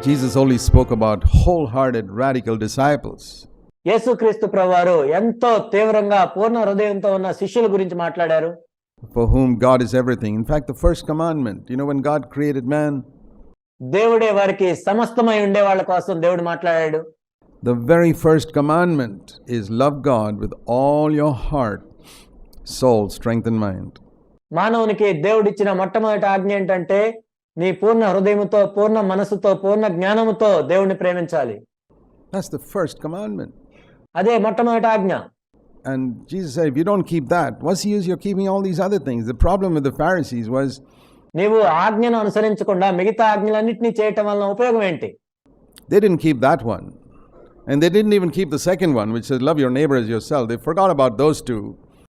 Jesus only spoke about wholehearted, radical disciples. యేసుక్రీస్తు ప్రభువారు ఎంతో తీవ్రంగా పూర్ణ హృదయంతో ఉన్న శిష్యుల గురించి మాట్లాడారు. For whom God is everything. In fact, the first commandment, when God created man, దేవుడే వారికి సమస్తమై ఉండే వాళ్ళ కోసం దేవుడు మాట్లాడాడు. The very first commandment is love God with all your heart, soul, strength and mind. మానవునికి దేవుడిచ్చిన మొట్టమొదటి ఆజ్ఞ ఏంటంటే నీ పూర్ణ హృదయముతో, పూర్ణ మనసుతో, పూర్ణ జ్ఞానముతో దేవుణ్ణి ప్రేమించాలి. That's the first commandment. అదే మొట్టమొదటి ఆజ్ఞ. And Jesus said, if you don't keep that, what's the use you're keeping all these other things? The problem with the Pharisees was, నీవు ఆజ్ఞను అనుసరించకుండా మిగతా ఆజ్ఞలన్నింటినీ చేయటం వలన ఉపయోగం ఏంటి? They didn't keep that one. And they didn't even keep the second one, which says love your neighbor as yourself. They forgot about those two.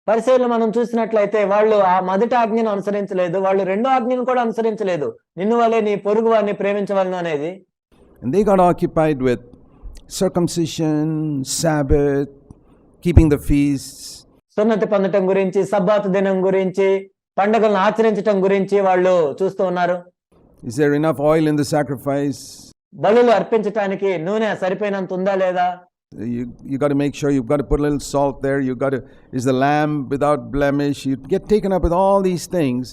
పరిసయ్యులు మనం చూసినట్లయితే వాళ్ళు ఆ మొదటి ఆజ్ఞను అనుసరించలేదు, వాళ్ళు రెండో ఆజ్ఞను కూడా అనుసరించలేదు, నిన్ను వలే నీ పొరుగు వారిని ప్రేమించవలను అనేది. And they got occupied with circumcision, Sabbath, keeping the feasts. సున్నతి పొందటం గురించి, సబ్బాతు దినం గురించి, పండుగలను ఆచరించటం గురించి వాళ్ళు చూస్తూ ఉన్నారు. Is there enough oil in the sacrifice? బలులు అర్పించటానికి నూనె సరిపోయినంత ఉందా లేదా? You got to make sure you've got to put a little salt there. Is the lamb without blemish? You get taken up with all these things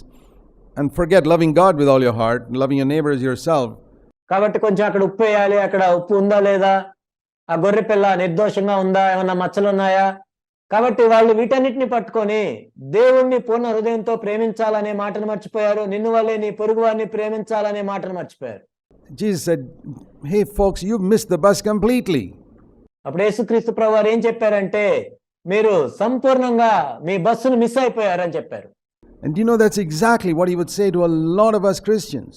and forget loving God with all your heart and loving your neighbor as yourself. కాబట్టి కొంచెం అక్కడ ఉప్పు వేయాలి, అక్కడ ఉప్పు ఉందా లేదా, ఆ గొర్రె పిల్ల నిర్దోషంగా ఉందా, ఏమన్నా మచ్చలు ఉన్నాయా. కాబట్టి వాళ్ళు వీటన్నిటిని పట్టుకొని దేవుణ్ణి పూర్ణ హృదయంతో ప్రేమించాలనే మాటను మర్చిపోయారు, నిన్ను వల్లే నీ పొరుగు వారిని ప్రేమించాలనే మాటను మర్చిపోయారు. Jesus said, hey folks, you've missed the bus completely. అప్పుడు యేసుక్రీస్తు ప్రభువారు ఏం చెప్పారంటే, మీరు సంపూర్ణంగా మీ బస్సును మిస్ అయిపోయారని చెప్పారు. And that's exactly what he would say to a lot of us Christians.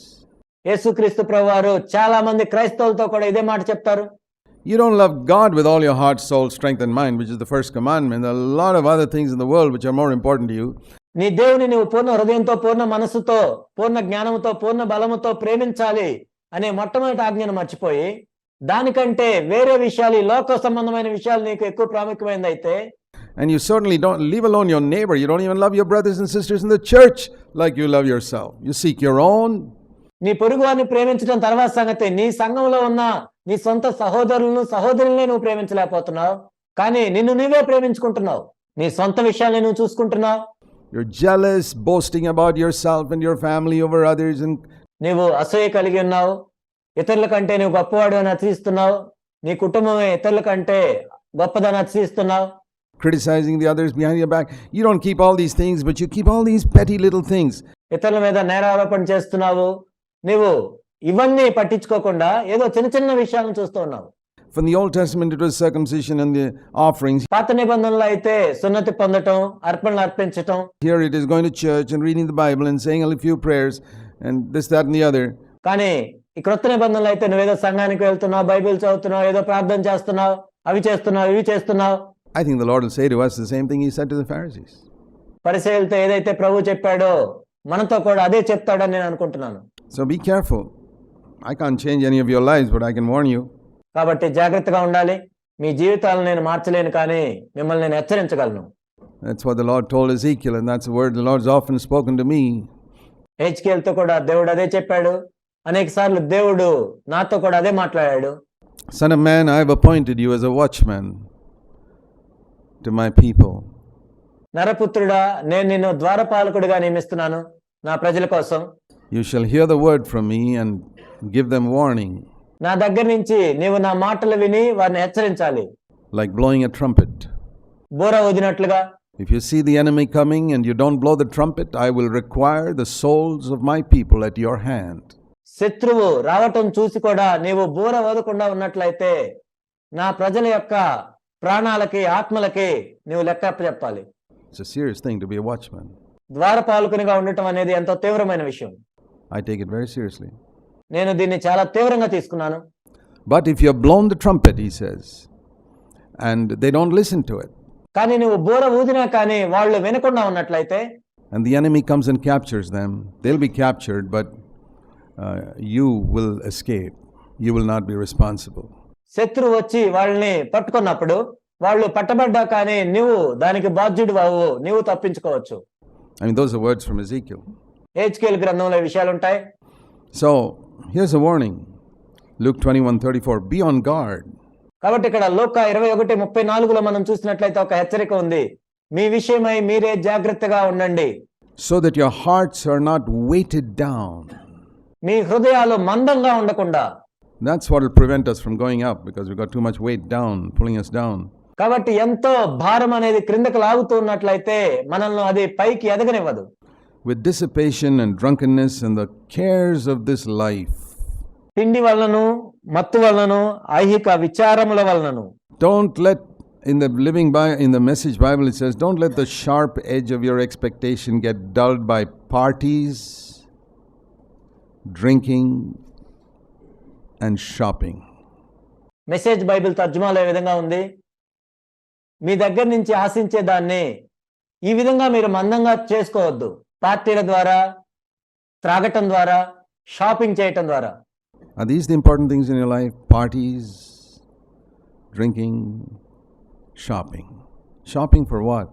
యేసుక్రీస్తు ప్రభువారు చాలా మంది క్రైస్తవులతో కూడా ఇదే మాట చెప్తారు. You don't love God with all your heart, soul, strength and mind, which is the first commandment. There are a lot of other things in the world which are more important to you. నీ దేవుని నువ్వు పూర్ణ హృదయంతో, పూర్ణ మనసుతో, పూర్ణ జ్ఞానముతో, పూర్ణ బలముతో ప్రేమించాలి అనే మొట్టమొదటి ఆజ్ఞను మర్చిపోయి దానికంటే వేరే విషయాలు, లోక సంబంధమైన విషయాలు నీకు ఎక్కువ ప్రాముఖ్యమైనది అయితే, and you certainly don't leave alone your neighbor. You don't even love your brothers and sisters in the church like you love yourself. You seek your own. నీ పొరుగు వారిని ప్రేమించడం తర్వాత సంగతి. నీ సంఘంలో ఉన్న నీ సొంత సహోదరులను, సహోదరులనే నువ్వు ప్రేమించలేకపోతున్నావు, కానీ నిన్ను నీవే ప్రేమించుకుంటున్నావు, నీ సొంత విషయాలను నువ్వు చూసుకుంటున్నావు. You're jealous, boasting about yourself and your family over others, and నీవు అసూయ కలిగి ఉన్నావు, ఇతరుల కంటే నువ్వు గొప్పవాడు అని అతిశయిస్తున్నావు, నీ కుటుంబమే ఇతరుల కంటే గొప్పదని అతిశయిస్తున్నావు. Criticizing the others behind your back. You don't keep all these things, but you keep all these petty little things. ఇతరుల మీద నేరారోపణ చేస్తున్నావు, నీవు ఇవన్నీ పట్టించుకోకుండా ఏదో చిన్న చిన్న విషయాలను చూస్తూ ఉన్నావు. From the Old Testament it was circumcision and the offerings. పాత నిబంధనలో అయితే సున్నతి పొందటం, అర్పణలు అర్పించటం. Here it is going to church and reading the Bible and saying a few prayers and this, that and the other. కానీ ఈ క్రొత్త నిబంధనలు అయితే నువ్వేదో సంఘానికి వెళ్తున్నావు, బైబిల్ చదువుతున్నావు, ఏదో ప్రార్థన చేస్తున్నావు, అవి చేస్తున్నావు, ఇవి చేస్తున్నావు. I think the Lord will say to us the same thing he said to the Pharisees. పరిసయ్యులతో ఏదైతే ప్రభు చెప్పాడో మనతో కూడా అదే చెప్తాడని నేను అనుకుంటున్నాను. So be careful. I can't change any of your lives, but I can warn you. కాబట్టి జాగ్రత్తగా ఉండాలి. మీ జీవితాలను నేను మార్చలేను, కానీ మిమ్మల్ని నేను హెచ్చరించగలను. That's what the Lord told Ezekiel, and that's the word the Lord's often spoken to me. హెచ్కేల్తో కూడా దేవుడు అదే చెప్పాడు. అనేక సార్లు దేవుడు నాతో కూడా అదే మాట్లాడాడు. Son of man, I have appointed you as a watchman to my people. నరపుత్రుడా, నేను నిన్ను ద్వారపాలకుడిగా నియమిస్తున్నాను నా ప్రజల కోసం. You shall hear the word from me and give them warning. నా దగ్గర నుంచి నీవు నా మాటలు విని వారిని హెచ్చరించాలి. Like blowing a trumpet. బూర ఊదినట్లుగా. If you see the enemy coming and you don't blow the trumpet, I will require the souls of my people at your hand. శత్రువు రావటం చూసి కూడా నీవు బూర ఊదకుండా ఉన్నట్లయితే నా ప్రజల యొక్క ప్రాణాలకి, ఆత్మలకి నీవు లెక్క చెప్పాలి. It's a serious thing to be a watchman. ద్వారపాలకునిగా ఉండటం అనేది ఎంతో తీవ్రమైన విషయం. I take it very seriously. నేను దీన్ని చాలా తీవ్రంగా తీసుకున్నాను. But if you have blown the trumpet, he says, and they don't listen to it, కానీ నువ్వు బూర ఊదినా కానీ వాళ్ళు వినకుండా ఉన్నట్లయితే, and the enemy comes and captures them, they'll be captured, but you will escape. You will not be responsible. శత్రువు వచ్చి వాళ్ళని పట్టుకున్నప్పుడు వాళ్ళు పట్టబడ్డా కానీ నువ్వు దానికి బాధ్యుడు అవ్వవు, నువ్వు తప్పించుకోవచ్చు. I mean, those are words from Ezekiel. హెచ్కేల్ గ్రంథంలో విషయాలు ఉంటాయి. So here's a warning. Luke 21:34, be on guard. కాబట్టి ఇక్కడ లోక 21:34లో మనం చూసినట్లయితే ఒక హెచ్చరిక ఉంది. మీ విషయమై మీరే జాగ్రత్తగా ఉండండి. So that your hearts are not weighted down. మీ హృదయాలు మందంగా ఉండకుండా. That's what will prevent us from going up, because we've got too much weight down, pulling us down. కాబట్టి ఎంతో భారం అనేది క్రిందకు లాగుతూ ఉన్నట్లయితే మనల్ని అది పైకి ఎదగనివ్వదు. With dissipation and drunkenness and the cares of this life. తిండి వలనను, మత్తు వలనను, ఐహిక విచారముల వలనను. Don't let, in the Message Bible it says, don't let the sharp edge of your expectation get dulled by parties, drinking and shopping. Message Bible తర్జుమాలో ఏ విధంగా ఉంది? మీ దగ్గర నుంచి ఆశించే దాన్ని ఈ విధంగా మీరు మందంగా చేసుకోవద్దు. పార్టీల ద్వారా, త్రాగటం ద్వారా, షాపింగ్ చేయటం ద్వారా. Are these the important things in your life? Parties, drinking, shopping. Shopping for what?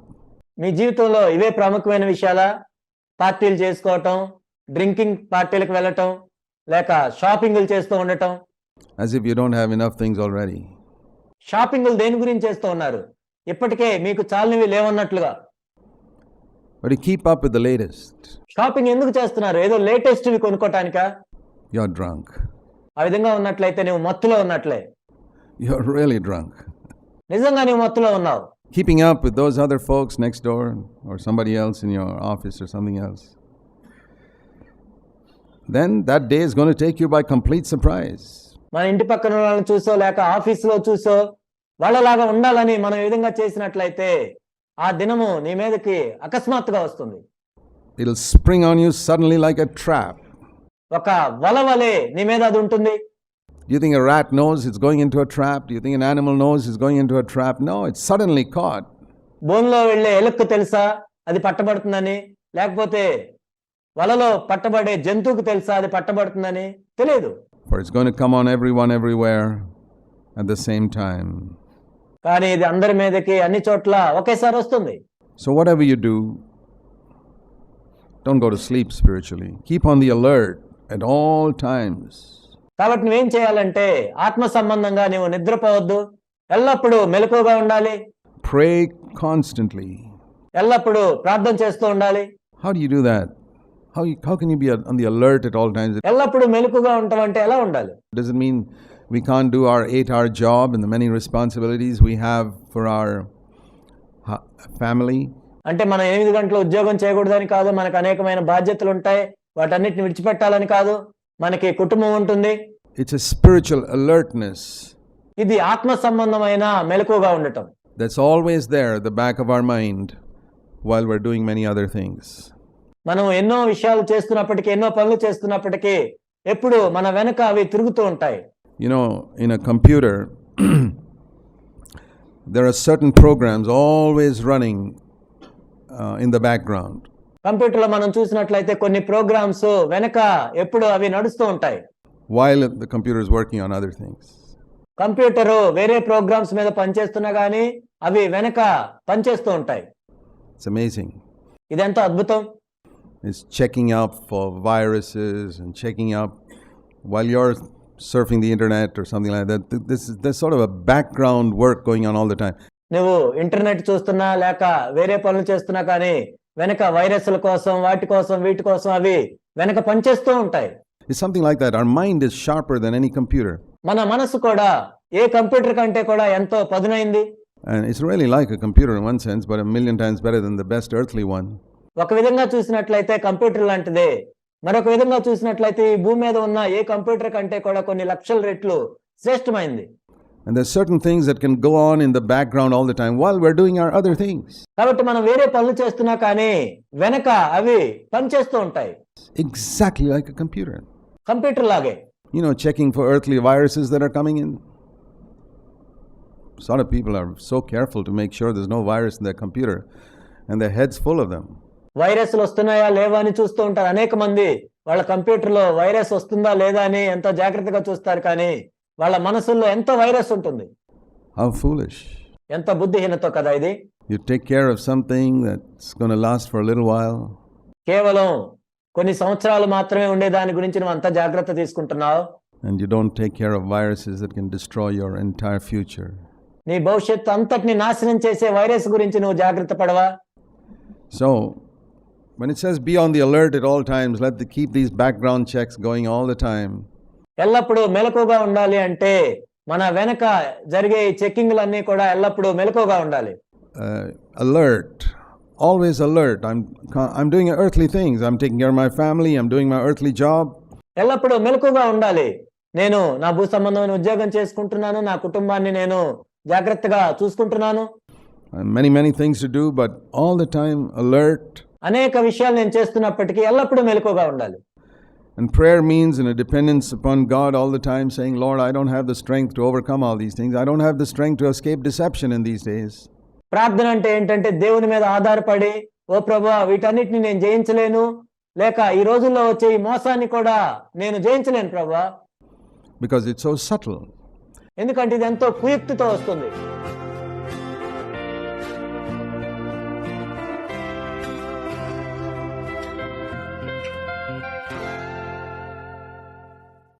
మీ జీవితంలో ఇవే ప్రాముఖ్యమైన విషయాలా? పార్టీలు చేసుకోవటం, డ్రింకింగ్ పార్టీలకు వెళ్ళటం, లేక షాపింగ్లు చేస్తూ ఉండటం. As if you don't have enough things already. షాపింగ్లు దేని గురించి చేస్తూ ఉన్నారు? ఇప్పటికే మీకు చాలినవి లేవన్నట్లుగా. But you keep up with the latest. Shopping ఎందుకు చేస్తున్నారు? ఏదో లేటెస్ట్వి కొనుక్కోటానికా? You're drunk. ఆ విధంగా ఉన్నట్లయితే నువ్వు మత్తులో ఉన్నట్లే. You're really drunk. నిజంగా నువ్వు మత్తులో ఉన్నావు. Keeping up with those other folks next door or somebody else in your office or something else. Then that day is going to take you by complete surprise. మన ఇంటి పక్కన వాళ్ళని చూసో లేక ఆఫీసులో చూసో వాళ్ళలాగా ఉండాలని మనం ఈ విధంగా చేసినట్లయితే ఆ దినము నీ మీదకి అకస్మాత్తుగా వస్తుంది. It'll spring on you suddenly like a trap. ఒక వల వలె నీ మీద అది ఉంటుంది. Do you think a rat knows it's going into a trap? Do you think an animal knows it's going into a trap? No, it's suddenly caught. బోన్లో వెళ్ళే ఎలుక్కు తెలుసా అది పట్టబడుతుందని? లేకపోతే వలలో పట్టబడే జంతువుకు తెలుసా అది పట్టబడుతుందని? తెలియదు. For it's going to come on everyone everywhere at the same time. కానీ ఇది అందరి మీదకి అన్ని చోట్ల ఒకేసారి వస్తుంది. So whatever you do, don't go to sleep spiritually. Keep on the alert at all times. కాబట్టి నువ్వేం చేయాలంటే ఆత్మ సంబంధంగా నువ్వు నిద్రపోవద్దు. ఎల్లప్పుడూ మెలకువగా ఉండాలి. Pray constantly. ఎల్లప్పుడూ ప్రార్థన చేస్తూ ఉండాలి. How do you do that? How can you be on the alert at all times? ఎల్లప్పుడూ మెలకువగా ఉంటామంటే ఎలా ఉండాలి? Does it mean we can't do our 8-hour job and the many responsibilities we have for our family? అంటే మనం 8 గంటల ఉద్యోగం చేయకూడదని కాదు. మనకు అనేకమైన బాధ్యతలు ఉంటాయి. వాటన్నిటిని విడిచిపెట్టాలని కాదు. మనకి కుటుంబం ఉంటుంది. It's a spiritual alertness. ఇది ఆత్మ సంబంధమైన మెలకువగా ఉండటం. That's always there at the back of our mind while we're doing many other things. మనం ఎన్నో విషయాలు చేస్తున్నప్పటికీ, ఎన్నో పనులు చేస్తున్నప్పటికీ ఎప్పుడు మన వెనక అవి తిరుగుతూ ఉంటాయి. You know, in a computer there are certain programs always running in the background. కంప్యూటర్లో మనం చూసినట్లయితే కొన్ని ప్రోగ్రామ్స్ వెనక ఎప్పుడు అవి నడుస్తూ ఉంటాయి. While the computer is working on other things. Computer వేరే ప్రోగ్రామ్స్ మీద పనిచేస్తున్నా కానీ అవి వెనక పనిచేస్తూ ఉంటాయి. It's amazing. ఇదెంతో అద్భుతం. It's checking up for viruses and checking up while you're surfing the internet or something like that. There's sort of a background work going on all the time. నువ్వు internet చూస్తున్నా లేక వేరే పనులు చేస్తున్నా కానీ వెనక వైరస్ల కోసం, వాటి కోసం, వీటి కోసం అవి వెనక పనిచేస్తూ ఉంటాయి. It's something like that. Our mind is sharper than any computer. మన మనసు కూడా ఏ కంప్యూటర్ కంటే కూడా ఎంతో పదునైంది. And it's really like a computer in one sense, but a million times better than the best earthly one. ఒక విధంగా చూసినట్లయితే computer లాంటిదే. మరొక విధంగా చూసినట్లయితే ఈ భూమి మీద ఉన్న ఏ కంప్యూటర్ కంటే కూడా కొన్ని లక్షల రెట్లు శ్రేష్టమైంది. And there's certain things that can go on in the background all the time while we're doing our other things. కాబట్టి మనం వేరే పనులు చేస్తున్నా కానీ వెనక అవి పనిచేస్తూ ఉంటాయి. Exactly like a computer. Computer లాగే. You know, checking for earthly viruses that are coming in. A lot of people are so careful to make sure there's no virus in their computer and their head's full of them. వైరస్లు వస్తున్నాయా లేవా అని చూస్తూ ఉంటారు. అనేక మంది వాళ్ళ కంప్యూటర్లో వైరస్ వస్తుందా లేదా అని ఎంతో జాగ్రత్తగా చూస్తారు, కానీ వాళ్ళ మనసుల్లో ఎంతో వైరస్ ఉంటుంది. How foolish. ఎంత బుద్ధిహీనతో కదా ఇది. You take care of something that's going to last for a little while. కేవలం కొన్ని సంవత్సరాలు మాత్రమే ఉండే దాని గురించి నువ్వు అంత జాగ్రత్త తీసుకుంటున్నావు. and you don't take care of viruses that can destroy your entire future. నీ భవిష్యత్తు అంతటిని నాశనం చేసే వైరస్ గురించి నువ్వు జాగ్రత్త పడవా? So, when it says be on the alert at all times, keep these background checks going all the time. ఎల్లప్పుడూ మెలకువగా ఉండాలి అంటే మన వెనక జరిగే ఈ చెక్కింగ్లన్నీ కూడా ఎల్లప్పుడూ మెలకువగా ఉండాలి. Alert, always alert. I'm doing earthly things. I'm taking care of my family. I'm doing my earthly job. ఎల్లప్పుడూ మెలకువగా ఉండాలి. నేను నా భూ సంబంధమైన ఉద్యోగం చేసుకుంటున్నాను, నా కుటుంబాన్ని నేను జాగ్రత్తగా చూసుకుంటున్నాను. Many things to do, but all the time alert. అనేక విషయాలు నేను చేస్తున్నప్పటికీ ఎల్లప్పుడూ మెలకువగా ఉండాలి. And prayer means in a dependence upon God all the time, saying, Lord, I don't have the strength to overcome all these things. I don't have the strength to escape deception in these days. ప్రార్థన అంటే ఏంటంటే దేవుని మీద ఆధారపడి, ఓ ప్రభువా వీటన్నిటిని నేను జయించలేను, లేక ఈ రోజుల్లో వచ్చే ఈ మోసాన్ని కూడా నేను జయించలేను ప్రభువా. Because it's so subtle. ఎందుకంటే ఇది ఎంతో కుయుక్తితో వస్తుంది.